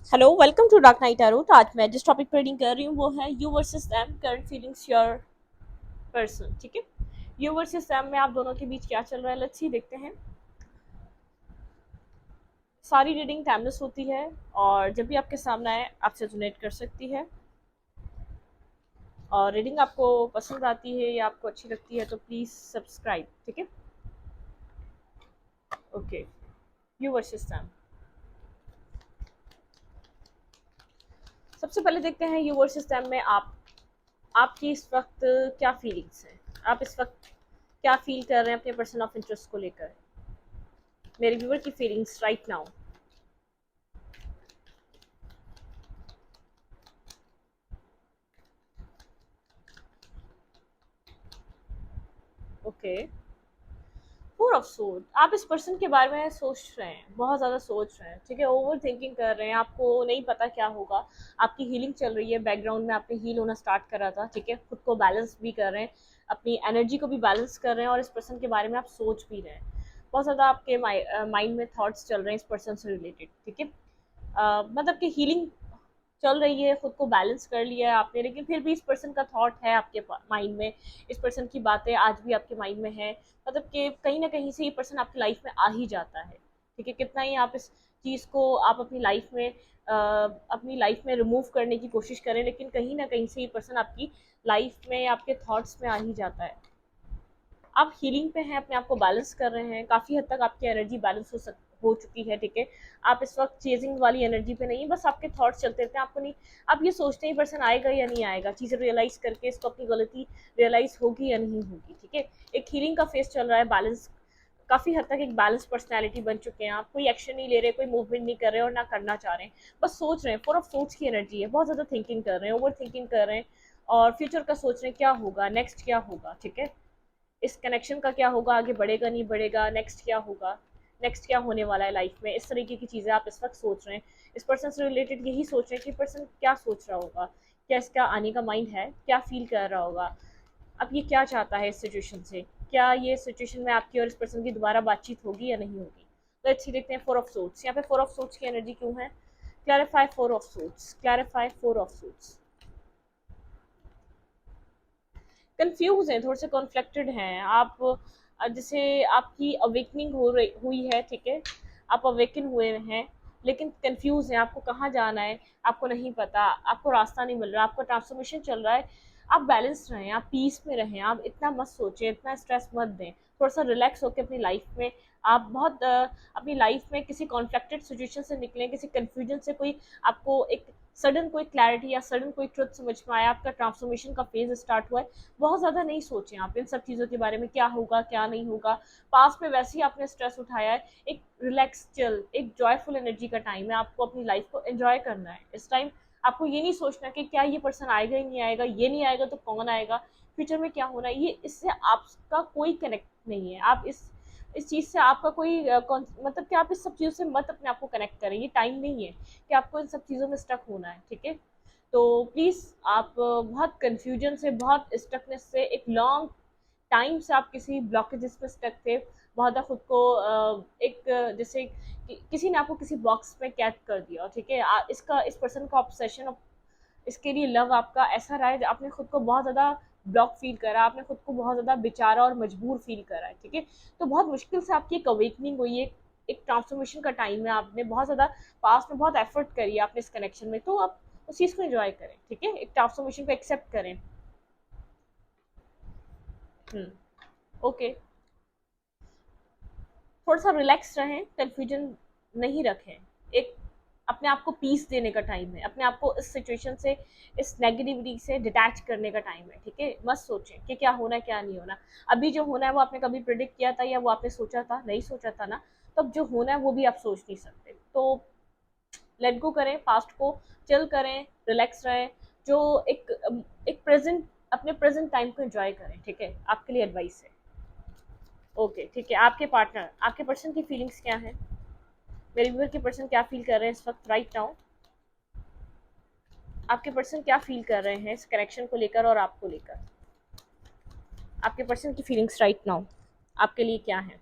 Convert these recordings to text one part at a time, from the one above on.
Hello welcome to dark night tarot. तो आज मैं जिस टॉपिक पर रीडिंग कर रही हूँ वो है you versus them current feelings your person. ठीक है, यू वर्सेस देम में आप दोनों के बीच क्या चल रहा है, लेट्स सी देखते हैं। सारी रीडिंग टाइमलेस होती है और जब भी आपके सामने आए आपसे रेजोनेट कर सकती है। और रीडिंग आपको पसंद आती है या आपको अच्छी लगती है तो प्लीज़ सब्सक्राइब। ठीक है, ओके। यू वर्सेस देम, सबसे पहले देखते हैं यू वर्सेस देम में आपकी इस वक्त क्या फीलिंग्स हैं। आप इस वक्त क्या फील कर रहे हैं अपने पर्सन ऑफ इंटरेस्ट को लेकर, मेरे व्यूअर की feelings right now. Okay, four of सोड, आप इस पर्सन के बारे में सोच रहे हैं, बहुत ज़्यादा सोच रहे हैं। ठीक है, ओवर थिंकिंग कर रहे हैं, आपको नहीं पता क्या होगा। आपकी हीलिंग चल रही है बैकग्राउंड में, आपने हील होना स्टार्ट करा था। ठीक है, खुद को बैलेंस भी कर रहे हैं, अपनी एनर्जी को भी बैलेंस कर रहे हैं और इस पर्सन के बारे में आप सोच भी रहे हैं। बहुत ज़्यादा आपके माइंड में थॉट्स चल रहे हैं इस पर्सन से रिलेटेड। ठीक है, मतलब कि हीलिंग चल रही है, खुद को बैलेंस कर लिया है आपने, लेकिन फिर भी इस पर्सन का थॉट है आपके माइंड में। इस पर्सन की बातें आज भी आपके माइंड में है, मतलब कि कहीं ना कहीं से ये पर्सन आपकी लाइफ में आ ही जाता है। ठीक है, कितना ही आप इस चीज़ को आप अपनी लाइफ में रिमूव करने की कोशिश करें, लेकिन कहीं ना कहीं से ये पर्सन आपकी लाइफ में, आपके थॉट्स में आ ही जाता है। आप हीलिंग पे हैं, अपने आप को बैलेंस कर रहे हैं, काफ़ी हद तक आपकी एनर्जी बैलेंस हो चुकी है। ठीक है, आप इस वक्त चेजिंग वाली एनर्जी पे नहीं, बस आपके थॉट्स चलते रहते हैं। आपको नहीं, आप ये सोचते हैं पर्सन आएगा या नहीं आएगा, चीज़ें रियलाइज करके इसको अपनी गलती रियलाइज होगी या नहीं होगी। ठीक है, एक हीलिंग का फेस चल रहा है, बैलेंस, काफ़ी हद तक एक बैलेंस पर्सनैलिटी बन चुके हैं आप। कोई एक्शन नहीं ले रहे, कोई मूवमेंट नहीं कर रहे और ना करना चाह रहे हैं, बस सोच रहे हैं। फोर ऑफ सोच की एनर्जी है, बहुत ज़्यादा थिंकिंग कर रहे हैं, ओवर थिंकिंग कर रहे हैं और फ्यूचर का सोच रहे हैं, क्या होगा नेक्स्ट, क्या होगा। ठीक है, इस कनेक्शन का क्या होगा, आगे बढ़ेगा नहीं बढ़ेगा, नेक्स्ट क्या होगा, नेक्स्ट क्या होने वाला है लाइफ में, इस तरीके की चीज़ें आप इस वक्त सोच रहे हैं। इस पर्सन से रिलेटेड यही सोच रहे हैं कि पर्सन क्या सोच रहा होगा, क्या इसका आने का माइंड है, क्या फील कर रहा होगा, अब ये क्या चाहता है इस सिचुएशन से, क्या ये सिचुएशन में आपकी और इस पर्सन की दोबारा बातचीत होगी या नहीं होगी। तो अच्छी देखते हैं फोर ऑफ सोट्स, यहाँ पे फोर ऑफ सोट्स की एनर्जी क्यों है। Clarify four of shots, clarify four of shots. Confuse हैं, थोड़े से कॉन्फ्लिक्टेड हैं आप। जैसे आपकी अवेकनिंग हो रही हुई है। ठीक है, आप अवेकन हुए हैं लेकिन कंफ्यूज हैं, आपको कहाँ जाना है आपको नहीं पता, आपको रास्ता नहीं मिल रहा, आपका ट्रांसफॉर्मेशन चल रहा है। आप बैलेंस रहें, आप पीस में रहें, आप इतना मत सोचें, इतना स्ट्रेस मत दें, थोड़ा सा रिलैक्स होकर अपनी लाइफ में आप अपनी लाइफ में किसी कॉन्फ्लिक्टेड सिचुएशन से निकलें, किसी कन्फ्यूजन से, कोई आपको एक सडन कोई क्लैरिटी या सडन कोई ट्रुथ समझ में आया, आपका ट्रांसफॉर्मेशन का फेज स्टार्ट हुआ है। बहुत ज़्यादा नहीं सोचें आप इन सब चीज़ों के बारे में, क्या होगा क्या नहीं होगा। पास्ट में वैसे ही आपने स्ट्रेस उठाया है, एक रिलैक्स चिल, एक जॉयफुल एनर्जी का टाइम है, आपको अपनी लाइफ को एंजॉय करना है इस टाइम। आपको ये नहीं सोचना कि क्या ये पर्सन आएगा ही नहीं आएगा, ये नहीं आएगा तो कौन आएगा, फ्यूचर में क्या होना है, ये इससे आपका कोई कनेक्ट नहीं है। आप इस चीज़ से आपका कोई मतलब कि आप इस सब चीज़ों से मत अपने आप को कनेक्ट करें, ये टाइम नहीं है कि आपको इन सब चीज़ों में स्टक होना है। ठीक है, तो प्लीज़ आप बहुत कन्फ्यूजन से, बहुत स्टकनेस से, एक लॉन्ग टाइम से आप किसी ब्लॉकेजेस में स्टक थे, बहुत ज़्यादा खुद को जैसे किसी ने आपको किसी बॉक्स में कैद कर दिया। ठीक है, इसका इस पर्सन का ऑब्सेशन, इसके लिए लव आपका ऐसा रहा है, आपने खुद को बहुत ज़्यादा ब्लॉक फील करा, आपने खुद को बहुत ज़्यादा बेचारा और मजबूर फील करा है। ठीक है, तो बहुत मुश्किल से आपकी एक अवेकनिंग हुई है, एक ट्रांसफॉर्मेशन का टाइम है, आपने बहुत ज़्यादा पास्ट में बहुत एफर्ट करी है आपने इस कनेक्शन में, तो आप उस चीज़ को एंजॉय करें। ठीक है, एक ट्रांसफॉर्मेशन को एक्सेप्ट करें। ओके, थोड़ा सा रिलैक्स रहें, कन्फ्यूजन नहीं रखें, एक अपने आप को पीस देने का टाइम है, अपने आप को इस सिचुएशन से, इस नेगेटिविटी से डिटैच करने का टाइम है। ठीक है, मत सोचें कि क्या होना है क्या नहीं होना। अभी जो होना है वो आपने कभी प्रिडिक्ट किया था या वो आपने सोचा था, नहीं सोचा था ना, तो अब जो होना है वो भी आप सोच नहीं सकते। तो लेट गो करें, पास्ट को चिल करें, रिलैक्स रहें, जो एक एक प्रेजेंट, अपने प्रेजेंट टाइम को एंजॉय करें। ठीक है, आपके लिए एडवाइस है। ओके, ठीक है, आपके पार्टनर, आपके पर्सन की फीलिंग्स क्या है, मेरे व्यूअर के पर्सन क्या फील कर रहे हैं इस वक्त राइट नाउ। आपके पर्सन क्या फील कर रहे हैं इस कनेक्शन को लेकर और आपको लेकर, आपके पर्सन की फीलिंग्स राइट नाउ आपके लिए क्या है।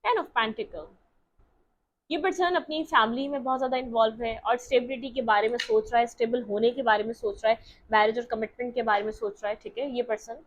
टेन ऑफ पेंटिकल, ये पर्सन अपनी फैमिली में बहुत ज़्यादा इन्वॉल्व है और स्टेबिलिटी के बारे में सोच रहा है, स्टेबल होने के बारे में सोच रहा है, मैरिज और कमिटमेंट के बारे में सोच रहा है, ठीक है। ये पर्सन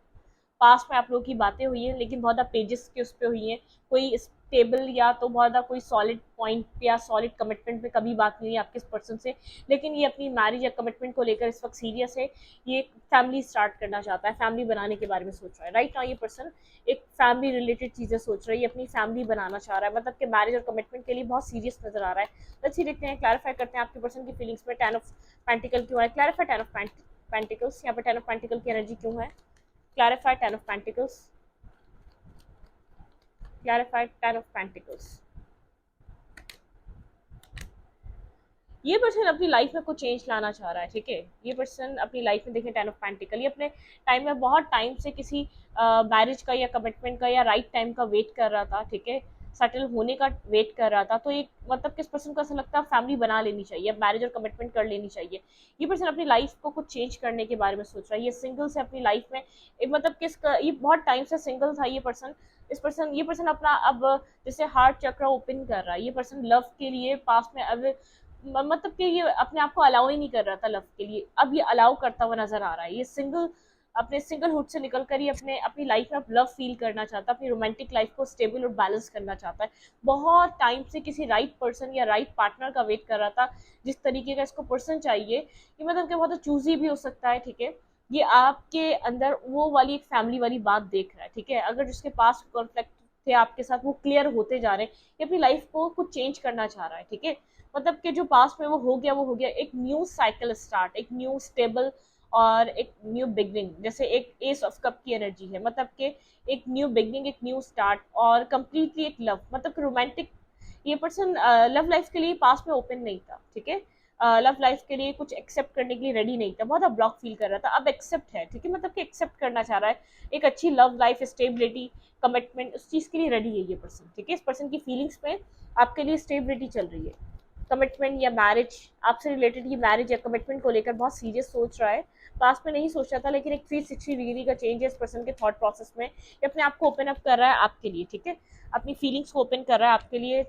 पास्ट में आप लोगों की बातें हुई हैं, लेकिन बहुत ज़्यादा पेजेस के उस पर हुई हैं, कोई स्टेबल या तो बहुत ज़्यादा कोई सॉलिड पॉइंट या सॉलिड कमिटमेंट पे कभी बात नहीं हुई आपके इस पर्सन से, लेकिन ये अपनी मैरिज या कमिटमेंट को लेकर इस वक्त सीरियस है। ये फैमिली स्टार्ट करना चाहता है, फैमिली बनाने के बारे में सोच रहा है राइट नाउ। ये पर्सन एक फैमिली रिलेटेड चीज़ें सोच रहा है, ये अपनी फैमिली बनाना चाह रहा है, मतलब कि मैरिज और कमिटमेंट के लिए बहुत सीरियस नजर आ रहा है। लेट्स सी देखते हैं, क्लैरिफाई करते हैं आपके पर्सन की फीलिंग्स में। 10 ऑफ पेंटिकल क्यों है, क्लैरिफाई 10 ऑफ पेंटिकल्स, यहाँ पर 10 ऑफ पेंटिकल की एनर्जी क्यों है, clarify 10 of pentacles, clarify 10 of pentacles। ये पर्सन अपनी लाइफ में कुछ चेंज लाना चाह रहा है, ठीक है। ये पर्सन अपनी लाइफ में, देखें 10 ऑफ पेंटिकल, ये अपने टाइम में बहुत टाइम से किसी मैरिज का या कमिटमेंट का या राइट टाइम का वेट कर रहा था, ठीक है, सेटल होने का वेट कर रहा था। तो एक मतलब किस पर्सन को ऐसा लगता है फैमिली बना लेनी चाहिए, अब मैरिज और कमिटमेंट कर लेनी चाहिए। ये पर्सन अपनी लाइफ को कुछ चेंज करने के बारे में सोच रहा है। ये सिंगल से अपनी लाइफ में मतलब ये बहुत टाइम से सिंगल था ये पर्सन। ये पर्सन अपना अब जैसे हार्ट चक्र ओपन कर रहा है। ये पर्सन लव के लिए पास में अब मतलब कि ये अपने आप को अलाउ ही नहीं कर रहा था लव के लिए, अब ये अलाउ करता हुआ नजर आ रहा है। ये अपने सिंगल हुड से निकल कर ही अपनी लाइफ में लव फील करना चाहता है, अपनी रोमांटिक लाइफ को स्टेबल और बैलेंस करना चाहता है। बहुत टाइम से किसी राइट पर्सन या राइट पार्टनर का वेट कर रहा था, जिस तरीके का इसको पर्सन चाहिए। ये मतलब कि बहुत चूजी भी हो सकता है, ठीक है। ये आपके अंदर वो वाली एक फैमिली वाली बात देख रहा है, ठीक है। अगर जिसके पास कॉन्फ्लिक्ट थे आपके साथ वो क्लियर होते जा रहे हैं, ये अपनी लाइफ को कुछ चेंज करना चाह रहा है, ठीक है। मतलब कि जो पास्ट में वो हो गया, एक न्यू साइकिल स्टार्ट, एक न्यू स्टेबल और एक न्यू बिगनिंग। जैसे एक एस ऑफ कप की एनर्जी है, मतलब कि एक न्यू बिगनिंग, एक न्यू स्टार्ट और कंप्लीटली एक लव, मतलब कि रोमांटिक। ये पर्सन लव लाइफ के लिए पास्ट में ओपन नहीं था, ठीक है। लव लाइफ के लिए कुछ एक्सेप्ट करने के लिए रेडी नहीं था, बहुत ब्लॉक फील कर रहा था, अब एक्सेप्ट है, ठीक है। मतलब कि एक्सेप्ट करना चाह रहा है एक अच्छी लव लाइफ, स्टेबिलिटी, कमिटमेंट, उस चीज़ के लिए रेडी है ये पर्सन, ठीक है। इस पर्सन की फीलिंग्स में आपके लिए स्टेबिलिटी चल रही है, कमिटमेंट या मैरिज आपसे रिलेटेड, ये मैरिज या कमिटमेंट को लेकर बहुत सीरियस सोच रहा है। पास्ट में नहीं सोच रहा था, लेकिन एक 360 डिग्री का चेंज है इस पर्सन के थॉट प्रोसेस में। ये अपने आप को ओपन अप कर रहा है आपके लिए, ठीक है। अपनी फीलिंग्स को ओपन कर रहा है आपके लिए,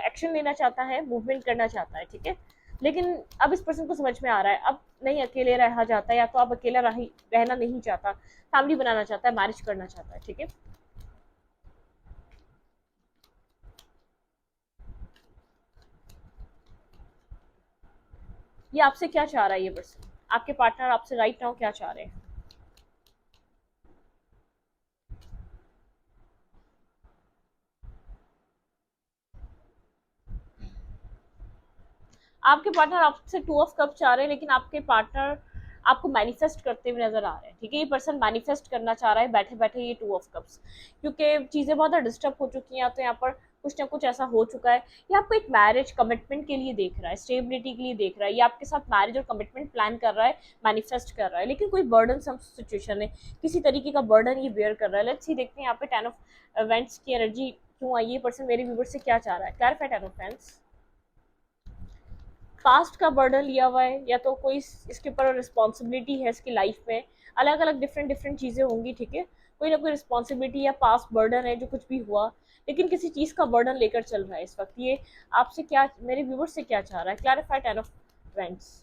एक्शन लेना चाहता है, मूवमेंट करना चाहता है, ठीक है। लेकिन अब इस पर्सन को समझ में आ रहा है अब नहीं अकेले रहा जाता, या तो अब अकेला रहना नहीं चाहता, फैमिली बनाना चाहता है, मैरिज करना चाहता है, ठीक है। ये आपसे क्या चाह रहा है, ये पर्सन, आपके पार्टनर आपसे राइट नाउ क्या चाह रहे हैं। आपके पार्टनर आपसे 2 ऑफ कप चाह रहे हैं, लेकिन आपके पार्टनर आपको मैनिफेस्ट करते हुए नजर आ रहे हैं, ठीक है। ये पर्सन मैनिफेस्ट करना चाह रहा है बैठे बैठे ये 2 ऑफ कप्स, क्योंकि चीज़ें बहुत डिस्टर्ब हो चुकी हैं, तो यहाँ पर कुछ ना कुछ ऐसा हो चुका है। ये आपको एक मैरिज कमिटमेंट के लिए देख रहा है, स्टेबिलिटी के लिए देख रहा है, ये आपके साथ मैरिज और कमिटमेंट प्लान कर रहा है, मैनिफेस्ट कर रहा है, लेकिन कोई बर्डन सम सिचुएशन है, किसी तरीके का बर्डन ये बेयर कर रहा है। लेट्स सी देखते हैं यहाँ पे 10 ऑफ इवेंट्स की एनर्जी क्यों आई, ये पर्सन मेरे व्यूवर से क्या चाह रहा है। क्लैरिफाई 10 ऑफ इवेंट्स, पास्ट का बर्डन लिया हुआ है, या तो कोई इसके ऊपर रिस्पॉन्सिबिलिटी है इसकी लाइफ में, अलग अलग डिफरेंट डिफरेंट चीज़ें होंगी, ठीक है। कोई ना कोई रिस्पॉन्सिबिलिटी या पास्ट बर्डन है जो कुछ भी हुआ, लेकिन किसी चीज़ का बर्डन लेकर चल रहा है इस वक्त। ये आपसे क्या, मेरे व्यूवर से क्या चाह रहा है। क्लैरिफाई 10 ऑफ इवेंट्स,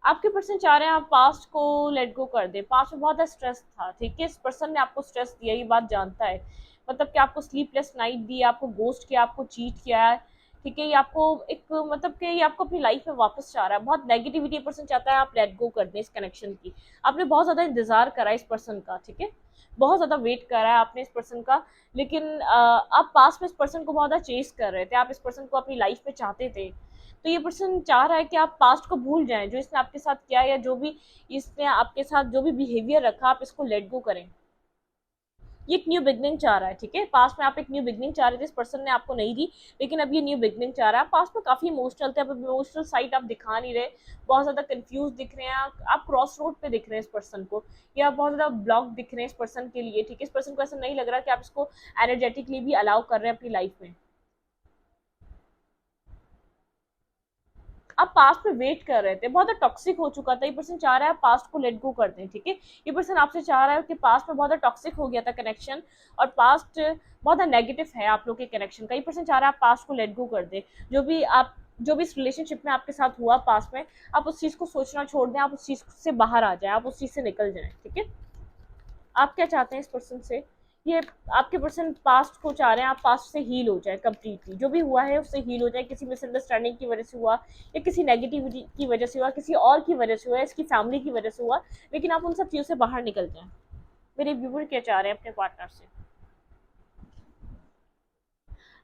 आपके पर्सन चाह रहे हैं आप पास्ट को लेट गो कर दें। पास्ट में बहुत स्ट्रेस था, ठीक है, इस पर्सन ने आपको स्ट्रेस दिया, ये बात जानता है। मतलब कि आपको स्लीपलेस नाइट दी, आपको गोस्ट किया, आपको चीट किया है, ठीक है। ये आपको एक मतलब कि ये आपको अपनी लाइफ में वापस चाह रहा है, बहुत नेगेटिविटी पर्सन चाहता है आप लेट गो कर दें इस कनेक्शन की। आपने बहुत ज़्यादा इंतजार करा है इस पर्सन का, ठीक है, बहुत ज़्यादा वेट करा है आपने इस पर्सन का, लेकिन आप पास में इस पर्सन को बहुत ज़्यादा चेस कर रहे थे, आप इस पर्सन को अपनी लाइफ में चाहते थे। तो ये पर्सन चाह रहा है कि आप पास्ट को भूल जाएं, जो इसने आपके साथ किया, या जो भी इसने आपके साथ जो भी बिहेवियर रखा, आप इसको लेट गो करें। ये एक न्यू बिगनिंग चाह रहा है, ठीक है। पास्ट में आप एक न्यू बिगनिंग चाह रहे थे, इस पर्सन ने आपको नहीं दी, लेकिन अब ये न्यू बिगनिंग चाह रहा है। पास्ट में काफी इमोशनल थे, अब इमोशनल साइड आप दिखा नहीं रहे, बहुत ज्यादा कंफ्यूज दिख रहे हैं, आप क्रॉस रोड पे दिख रहे हैं इस पर्सन को, या बहुत ज्यादा ब्लॉक दिख रहे हैं इस पर्सन के लिए, ठीक है। इस पर्सन को ऐसा नहीं लग रहा कि आप इसको एनर्जेटिकली भी अलाउ कर रहे हैं अपनी लाइफ में। आप पास्ट में वेट कर रहे थे, बहुत टॉक्सिक हो चुका था, ये पर्सन चाह रहा है पास्ट को लेट गो कर दें, ठीक है। ये पर्सन आपसे चाह रहा है कि पास्ट में बहुत टॉक्सिक हो गया था कनेक्शन, और पास्ट बहुत नेगेटिव है आप लोग के कनेक्शन का। ये पर्सन चाह रहा है आप पास्ट को लेट गो कर दें, जो भी इस रिलेशनशिप में आपके साथ हुआ पास्ट में, आप उस चीज़ को सोचना छोड़ दें, आप उस चीज़ से बाहर आ जाए, आप उस चीज़ से निकल जाएं, ठीक है। आप क्या चाहते हैं इस पर्सन से, ये आपके पर्सन पास्ट को चाह रहे हैं आप पास्ट से हील हो जाए कम्प्लीटली, जो भी हुआ है उससे हील हो जाए, किसी मिसअंडरस्टैंडिंग की वजह से हुआ, या किसी नेगेटिविटी की वजह से हुआ, किसी और की वजह से हुआ, इसकी फैमिली की वजह से हुआ, लेकिन आप उन सब चीज़ों से बाहर निकल जाएं। मेरे व्यूवर क्या चाह रहे हैं अपने पार्टनर से,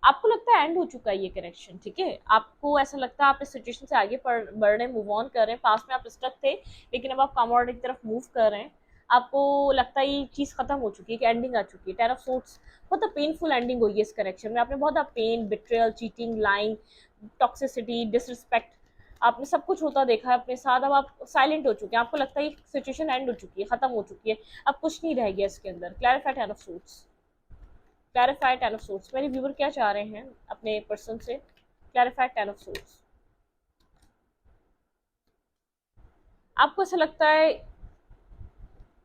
आपको लगता है एंड हो चुका है ये कनेक्शन, ठीक है। आपको ऐसा लगता है आप इस सिचुएशन से आगे बढ़ रहे हैं, मूव ऑन कर रहे हैं, पास में आप स्टक थे लेकिन अब आप कमोड की तरफ मूव कर रहे हैं। आपको लगता है ये चीज़ खत्म हो चुकी है, कि एंडिंग आ चुकी है। टेन ऑफ सोर्ट्स, बहुत पेनफुल एंडिंग हुई है इस कनेक्शन में, आपने बहुत pain, betrayal, cheating, lying, toxicity, disrespect, आपने सब कुछ होता देखा है अपने साथ। अब आप साइलेंट हो चुके हैं, आपको लगता है ये सिचुएशन एंड हो चुकी है, खत्म हो चुकी है, अब कुछ नहीं रह गया इसके अंदर। Clarify ten of sorts, clarify ten of sorts, मेरे व्यूवर क्या चाह रहे हैं अपने पर्सन से, क्लैरिफाई टेन ऑफ सोर्ट्स। आपको ऐसा लगता है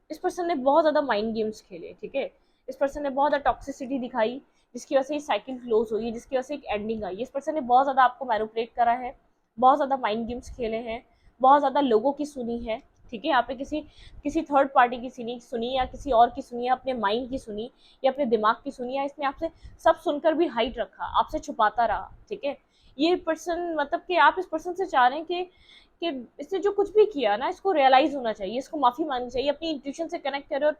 इस पर्सन ने बहुत ज़्यादा माइंड गेम्स खेले, ठीक है। इस पर्सन ने बहुत ज़्यादा टॉक्सिसिटी दिखाई, जिसकी वजह से ये साइकिल क्लोज हुई, जिसकी वजह से एक एंडिंग आई। इस पर्सन ने बहुत ज़्यादा आपको मैनिपुलेट करा है, बहुत ज़्यादा माइंड गेम्स खेले हैं, बहुत ज़्यादा लोगों की सुनी है, ठीक है। यहाँ पे किसी किसी थर्ड पार्टी की सुनी, या किसी और की सुनी, या अपने माइंड की सुनी, या अपने दिमाग की सुनी, या इसने आपसे सब सुनकर भी हाइड रखा, आपसे छुपाता रहा, ठीक है। ये पर्सन मतलब कि आप इस पर्सन से चाह रहे हैं कि इसने जो कुछ भी किया ना, इसको रियलाइज होना चाहिए, इसको माफी मांगनी चाहिए, अपनी इंट्यूशन से कनेक्ट करे और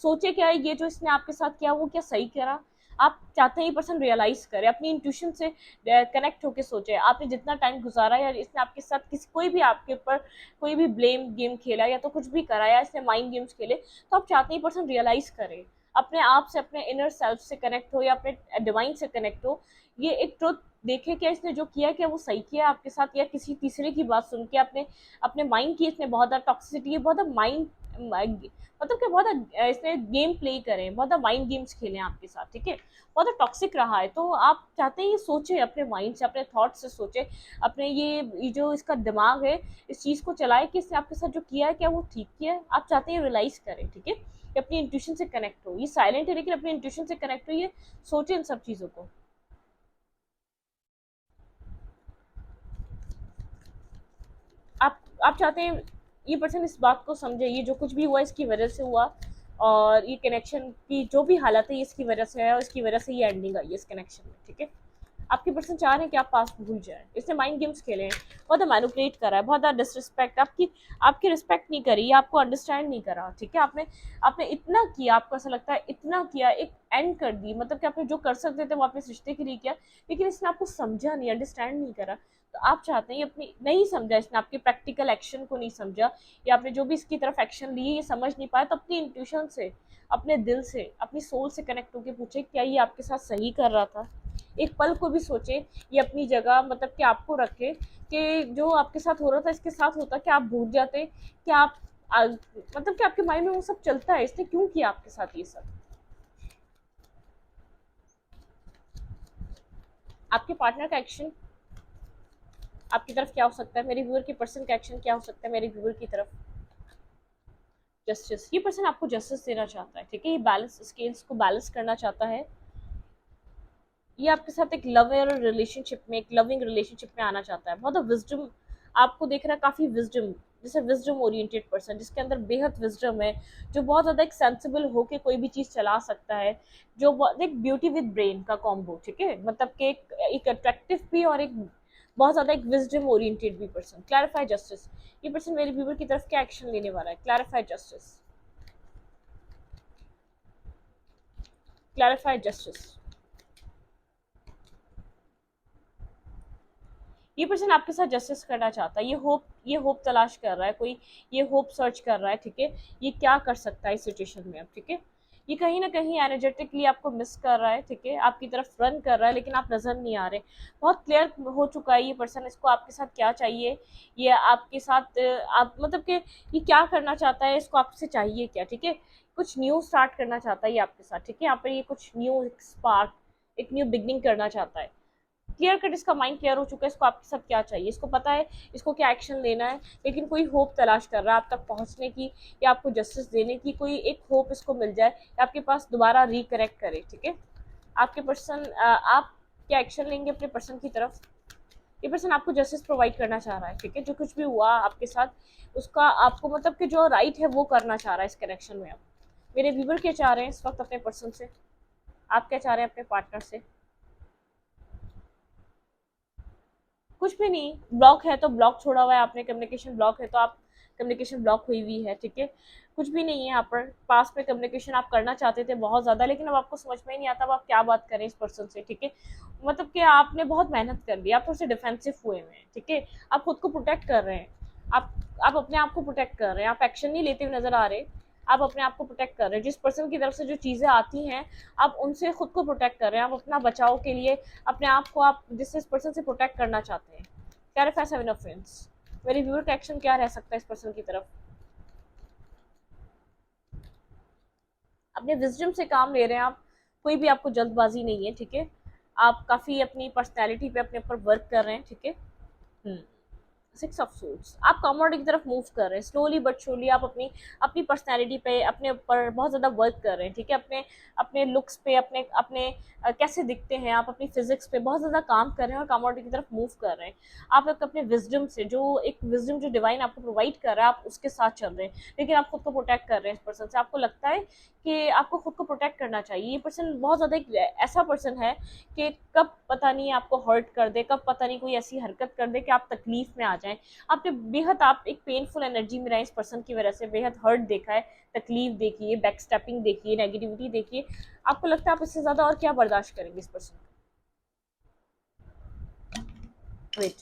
सोचे क्या है ये जो इसने आपके साथ किया वो क्या सही करा। आप चाहते हैं ये पर्सन रियलाइज करे, अपनी इंट्यूशन से कनेक्ट होकर सोचे, आपने जितना टाइम गुजारा या इसने आपके साथ किसी कोई भी आपके ऊपर कोई भी ब्लेम गेम खेला या तो कुछ भी करा या इसने माइंड गेम्स खेले, तो आप चाहते हैं ये पर्सन रियलाइज करे, अपने आप से, अपने इनर सेल्फ से कनेक्ट हो, या अपने डिवाइन से कनेक्ट हो, ये एक ट्रुथ देखे क्या इसने जो किया क्या वो सही किया आपके साथ, या किसी तीसरे की बात सुन के अपने अपने माइंड की इसने बहुत ज़्यादा टॉक्सिसिटी, बहुत ज़्यादा माइंड मतलब कि बहुत ज़्यादा इसने गेम प्ले करें, बहुत ज़्यादा माइंड गेम्स खेलें आपके साथ, ठीक है, बहुत ज़्यादा टॉक्सिक रहा है। तो आप चाहते हैं ये सोचे, अपने माइंड से, अपने थॉट से सोचे, अपने ये जो इसका दिमाग है इस चीज़ को चलाए कि इसने आपके साथ जो किया है क्या वो ठीक किया है, आप चाहते हैं रियलाइज़ करें, ठीक है, कि अपनी इंट्यूशन से कनेक्ट हो, ये साइलेंट है लेकिन अपनी इंट्यूशन से कनेक्ट हो, ये सोचे इन सब चीज़ों को। आप चाहते हैं ये पर्सन इस बात को समझे, ये जो कुछ भी हुआ इसकी वजह से हुआ, और ये कनेक्शन की जो भी हालत है ये इसकी वजह से है, और इसकी वजह से ये एंडिंग आई है इस कनेक्शन में, ठीक है। आपके पर्सन चाह रहे हैं कि आप पास भूल जाए, इसने माइंड गेम्स खेले हैं, बहुत मैनिपुलेट करा है, बहुत ज़्यादा डिसरिस्पेक्ट, आपकी रिस्पेक्ट नहीं करी, आपको अंडरस्टैंड नहीं करा, ठीक है। आपने आपने इतना किया, आपको ऐसा लगता है इतना किया, एक एंड कर दी, मतलब कि आपने जो कर सकते थे वो आपने इस रिश्ते के लिए किया, लेकिन इसने आपको समझा नहीं, अंडरस्टैंड नहीं करा। तो आप चाहते हैं ये अपनी नहीं समझा, इसने आपके प्रैक्टिकल एक्शन को नहीं समझा, या आपने जो भी इसकी तरफ एक्शन लिए ये समझ नहीं पाया, तो अपनी इंट्यूशन से, अपने दिल से, अपनी सोल से कनेक्ट होकर पूछे क्या ये आपके साथ सही कर रहा था। एक पल को भी सोचे, ये अपनी जगह मतलब कि आपको रखे, कि जो आपके साथ हो रहा था इसके साथ होता, क्या आप भूल जाते, क्या आप मतलब कि आपके माइंड में वो सब चलता है, इसने क्यों किया आपके साथ ये सब। आपके पार्टनर का एक्शन आपकी तरफ क्या हो सकता है, मेरे व्यूअर के पर्सन का एक्शन क्या हो सकता है मेरे व्यूअर की तरफ। जस्टिस, ये पर्सन आपको जस्टिस देना चाहता है, ठीक है, ये बैलेंस स्केल्स को बैलेंस करना चाहता है, ये आपके साथ एक लवर रिलेशनशिप में, एक लविंग रिलेशनशिप में आना चाहता है, बहुत विजडम आपको देख रहा है, काफ़ी विजडम, जैसे विजडम ओरिएंटेड पर्सन जिसके अंदर बेहद विजडम है, जो बहुत ज़्यादा एक सेंसिबल होके कोई भी चीज़ चला सकता है, जो एक ब्यूटी विद ब्रेन का कॉम्बो, ठीक है, मतलब कि एक अट्रैक्टिव भी और एक बहुत ज़्यादा एक विजडम ओरिएंटेड भी पर्सन। क्लैरिफाई जस्टिस, ये पर्सन मेरे व्यूवर की तरफ क्या एक्शन लेने वाला है, क्लैरिफाई जस्टिस, क्लैरिफाई जस्टिस। ये पर्सन आपके साथ जस्टिस करना चाहता है, ये होप तलाश कर रहा है, कोई ये होप सर्च कर रहा है, ठीक है, ये क्या कर सकता है इस सिचुएशन में अब, ठीक है, ये कहीं ना कहीं एनर्जेटिकली आपको मिस कर रहा है, ठीक है, आपकी तरफ रन कर रहा है लेकिन आप नजर नहीं आ रहे, बहुत क्लियर हो चुका है ये पर्सन, इसको आपके साथ क्या चाहिए, ये आपके साथ आप मतलब कि ये क्या करना चाहता है, इसको आपसे चाहिए क्या, ठीक है, कुछ न्यू स्टार्ट करना चाहता है ये आपके साथ, ठीक है, यहाँ पर ये कुछ न्यू स्पार्क, एक न्यू बिगनिंग करना चाहता है, क्लियर कट इसका माइंड क्लियर हो चुका है, इसको आपके साथ क्या चाहिए, इसको पता है इसको क्या एक्शन लेना है, लेकिन कोई होप तलाश कर रहा है आप तक पहुंचने की या आपको जस्टिस देने की, कोई एक होप इसको मिल जाए या आपके पास दोबारा रिकरेक्ट करे। ठीक है, आपके पर्सन, आप क्या एक्शन लेंगे अपने पर्सन की तरफ? ये पर्सन आपको जस्टिस प्रोवाइड करना चाह रहा है। ठीक है, जो कुछ भी हुआ आपके साथ उसका आपको मतलब कि जो राइट है वो करना चाह रहा है इस कनेक्शन में। अब मेरे व्यूवर क्या चाह रहे हैं इस वक्त अपने पर्सन से, आप क्या चाह रहे हैं अपने पार्टनर से? कुछ भी नहीं, ब्लॉक है तो ब्लॉक छोड़ा हुआ है आपने, कम्युनिकेशन ब्लॉक है तो आप कम्युनिकेशन ब्लॉक हुई हुई है। ठीक है, कुछ भी नहीं है यहाँ पर। पास में कम्युनिकेशन आप करना चाहते थे बहुत ज़्यादा, लेकिन अब आपको समझ में ही नहीं आता अब आप क्या बात करें इस पर्सन से। ठीक है, मतलब कि आपने बहुत मेहनत कर ली, आप थोड़े से डिफेंसिव हुए हुए हैं। ठीक है, आप खुद को प्रोटेक्ट कर रहे हैं, आप आप अपने आप को प्रोटेक्ट कर रहे हैं, आप एक्शन नहीं लेते हुए नजर आ रहे, आप अपने आप को प्रोटेक्ट कर रहे हैं। जिस पर्सन की तरफ से जो चीज़ें आती हैं आप उनसे खुद को प्रोटेक्ट कर रहे हैं, आप अपना बचाव के लिए अपने आप को आप जिस पर्सन से प्रोटेक्ट करना चाहते हैं। कैरेफा 7 ऑफ फ्रेंड्स, मेरे व्यूअर का एक्शन क्या रह सकता है इस पर्सन की तरफ? अपने विजडम से काम ले रहे हैं आप, कोई भी आपको जल्दबाजी नहीं है। ठीक है, आप काफ़ी अपनी पर्सनैलिटी पे अपने ऊपर वर्क कर रहे हैं। ठीक है, 6 ऑफ सूट्स, आप कॉमोडिटी की तरफ मूव कर रहे हैं स्लोली बट श्योरली। आप अपनी अपनी पर्सनैलिटी पे अपने ऊपर बहुत ज़्यादा वर्क कर रहे हैं। ठीक है, अपने अपने लुक्स पे, अपने अपने कैसे दिखते हैं आप, अपनी फिजिक्स पे बहुत ज़्यादा काम कर रहे हैं और कॉमोडिटी की तरफ मूव कर रहे हैं। आप एक अपने विजडम से, जो एक विजडम जो डिवाइन आपको प्रोवाइड कर रहा है, आप उसके साथ चल रहे हैं, लेकिन आप खुद को प्रोटेक्ट कर रहे हैं इस पर्सन से। आपको लगता है कि आपको खुद को प्रोटेक्ट करना चाहिए। ये पर्सन बहुत ज़्यादा एक ऐसा पर्सन है कि कब पता नहीं आपको हर्ट कर दे, कब पता नहीं कोई ऐसी हरकत कर दे कि आप तकलीफ में आ जाएं। आपने बेहद, आप एक पेनफुल एनर्जी में रहे इस पर्सन की वजह से, बेहद हर्ट देखा है, तकलीफ देखी है, बैक स्टेपिंग देखी है, नेगेटिविटी देखी है। आपको लगता है आप इससे ज्यादा और क्या बर्दाश्त करेंगे इस पर्सन को? वेट,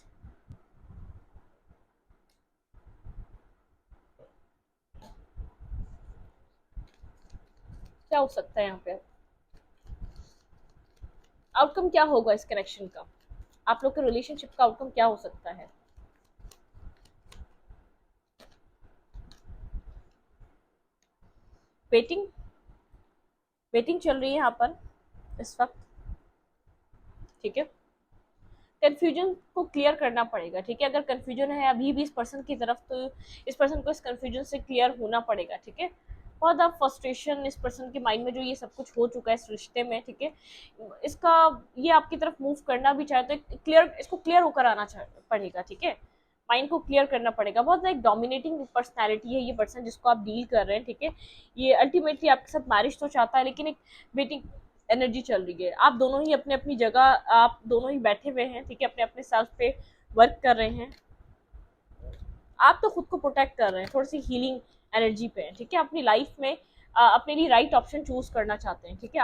क्या हो सकता है यहाँ पे? आउटकम क्या होगा इस कनेक्शन का? आप लोग के रिलेशनशिप का आउटकम क्या हो सकता है? वेटिंग, वेटिंग चल रही है यहाँ पर इस वक्त। ठीक है, कंफ्यूजन को क्लियर करना पड़ेगा। ठीक है, अगर कंफ्यूजन है अभी भी इस पर्सन की तरफ, तो इस पर्सन को इस कंफ्यूजन से क्लियर होना पड़ेगा। ठीक है, बहुत ज़्यादा फ्रस्ट्रेशन इस पर्सन के माइंड में जो ये सब कुछ हो चुका है इस रिश्ते में। ठीक है, इसका ये आपकी तरफ मूव करना भी चाहते तो क्लियर, इसको क्लियर होकर आना पड़ेगा। ठीक है, माइंड को क्लियर करना पड़ेगा। बहुत एक डोमिनेटिंग पर्सनैलिटी है ये पर्सन जिसको आप डील कर रहे हैं। ठीक है, ये अल्टीमेटली आपके साथ मैरिज तो चाहता है, लेकिन एक वेटिंग एनर्जी चल रही है। आप दोनों ही अपने अपनी जगह, आप दोनों ही बैठे हुए हैं। ठीक है, अपने अपने सेल्फ पे वर्क कर रहे हैं। आप तो खुद को प्रोटेक्ट कर रहे हैं, थोड़ी सी हीलिंग एनर्जी पे हैं। ठीक है, अपनी लाइफ में अपने लिए राइट ऑप्शन चूज करना चाहते हैं। ठीक है,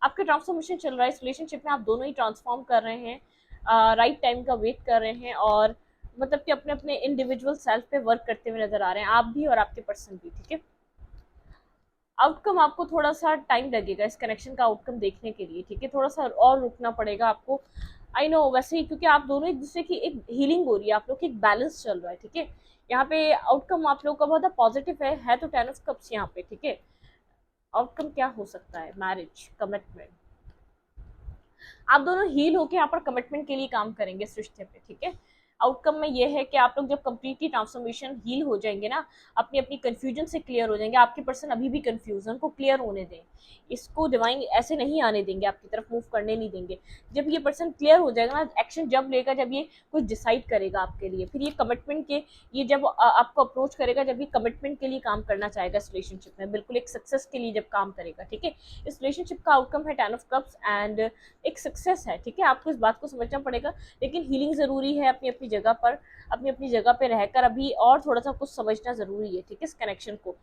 आपका ट्रांसफॉर्मेशन चल रहा है इस रिलेशनशिप में, आप दोनों ही ट्रांसफॉर्म कर रहे हैं, राइट टाइम का वेट कर रहे हैं और मतलब कि अपने अपने इंडिविजुअल सेल्फ पे वर्क करते हुए नजर आ रहे हैं, आप भी और आपके पर्सन भी। ठीक है, आउटकम आपको थोड़ा सा टाइम लगेगा इस कनेक्शन का आउटकम देखने के लिए। ठीक है, थोड़ा सा और रुकना पड़ेगा आपको। आई नो, वैसे ही क्योंकि आप दोनों एक दूसरे की एक हीलिंग हो रही है, आप लोग की एक बैलेंस चल रहा है। ठीक है, यहाँ पे आउटकम आप लोग का बहुत पॉजिटिव है तो 10 ऑफ कप्स यहाँ पे। ठीक है, आउटकम क्या हो सकता है? मैरिज, कमिटमेंट, आप दोनों हील होके यहाँ पर कमिटमेंट के लिए काम करेंगे इस रिश्ते पे। ठीक है, आउटकम में ये है कि आप लोग जब कंप्लीटली ट्रांसफॉर्मेशन हील हो जाएंगे ना, अपनी अपनी कंफ्यूजन से क्लियर हो जाएंगे। आपके पर्सन अभी भी कंफ्यूजन को क्लियर होने दें, इसको डिवाइन ऐसे नहीं आने देंगे, आपकी तरफ मूव करने नहीं देंगे। जब ये पर्सन क्लियर हो जाएगा ना, एक्शन जब लेगा, जब ये कुछ डिसाइड करेगा आपके लिए, फिर ये कमिटमेंट के, ये जब आपको अप्रोच करेगा, जब ये कमिटमेंट के लिए काम करना चाहेगा इस रिलेशनशिप में, बिल्कुल एक सक्सेस के लिए जब काम करेगा। ठीक है, इस रिलेशनशिप का आउटकम है 10 ऑफ कप्स एंड एक सक्सेस है। ठीक है, आपको इस बात को समझना पड़ेगा, लेकिन हीलिंग ज़रूरी है अपनी अपनी जगह पर, अपनी अपनी जगह पे रहकर अभी और थोड़ा सा कुछ समझना ज़रूरी है। ठीक है, इस कनेक्शन को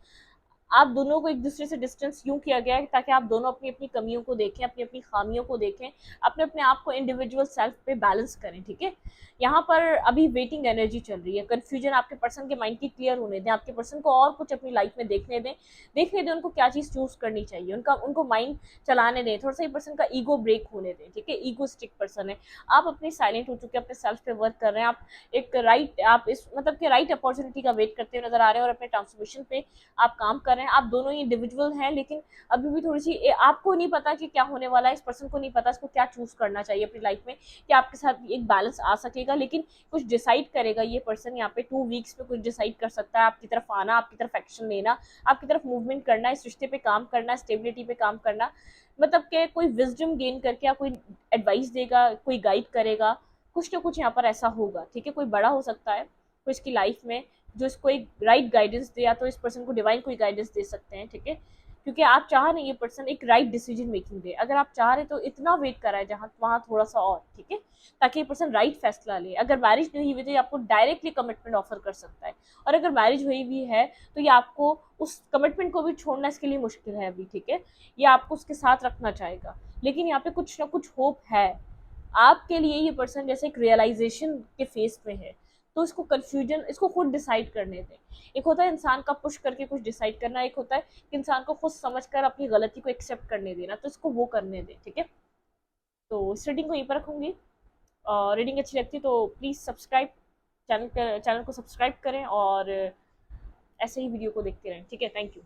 आप दोनों को एक दूसरे से डिस्टेंस यूं किया गया है ताकि आप दोनों अपनी अपनी कमियों को देखें, अपनी अपनी खामियों को देखें, अपने अपने आप को इंडिविजुअल सेल्फ पे बैलेंस करें। ठीक है, यहाँ पर अभी वेटिंग एनर्जी चल रही है, कंफ्यूजन आपके पर्सन के माइंड की क्लियर होने दें, आपके पर्सन को और कुछ अपनी लाइफ में देखने दें उनको क्या चीज़ चूज करनी चाहिए, उनको माइंड चलाने दें, थोड़ा सा पर्सन का ईगो ब्रेक होने दें। ठीक है, ईगो स्टिक पर्सन है, आप अपने साइलेंट हो चुके हैं, अपने सेल्फ पे वर्क कर रहे हैं, आप एक राइट, आप इस मतलब कि राइट अपॉर्चुनिटी का वेट करते हुए नजर आ रहे हैं और अपने ट्रांसफॉर्मेशन पे आप काम कर रहे हैं। हैं, आप दोनों ही इंडिविजुअल हैं, लेकिन अभी भी थोड़ी सी आपको नहीं पता कि क्या होने वाला है, इस पर्सन को नहीं पता इसको क्या चूज करना चाहिए अपनी लाइफ में, कि आपके साथ एक बैलेंस आ सकेगा, लेकिन कुछ डिसाइड करेगा ये पर्सन यहाँ पे 2 वीक्स में, कुछ डिसाइड कर सकता है आपकी तरफ आना, आपकी तरफ एक्शन लेना, आपकी तरफ मूवमेंट करना, इस रिश्ते पे काम करना, स्टेबिलिटी पे काम करना, मतलब कि कोई विजडम गेन करके या कोई एडवाइस देगा, कोई गाइड करेगा, कुछ ना कुछ यहाँ पर ऐसा होगा, ठीक है। कोई बड़ा हो सकता है कोई इसकी लाइफ में जो इसको एक राइट गाइडेंस दे, या तो इस पर्सन को डिवाइन कोई गाइडेंस दे सकते हैं, ठीक है, क्योंकि आप चाह रहे हैं ये पर्सन एक राइट डिसीजन मेकिंग दे। अगर आप चाह रहे तो इतना वेट कराए जहाँ वहाँ थोड़ा सा और, ठीक है, ताकि ये पर्सन राइट फैसला ले। अगर मैरिज नहीं हुई तो ये आपको डायरेक्टली कमिटमेंट ऑफर कर सकता है, और अगर मैरिज हुई भी है तो ये आपको उस कमिटमेंट को भी छोड़ना इसके लिए मुश्किल है अभी, ठीक है, ये आपको उसके साथ रखना चाहेगा, लेकिन यहाँ पे कुछ ना कुछ होप है आपके लिए। ये पर्सन जैसे एक रियलाइजेशन के फेस में है, तो इसको कंफ्यूजन, इसको खुद डिसाइड करने दें। एक होता है इंसान का पुश करके कुछ डिसाइड करना, एक होता है कि इंसान को खुद समझकर अपनी गलती को एक्सेप्ट करने देना, तो इसको वो करने दें, ठीक है। तो इस रीडिंग को यहीं पर रखूंगी, और रीडिंग अच्छी लगती है तो प्लीज़ सब्सक्राइब, चैनल को सब्सक्राइब करें, और ऐसे ही वीडियो को देखते रहें, ठीक है। Thank you.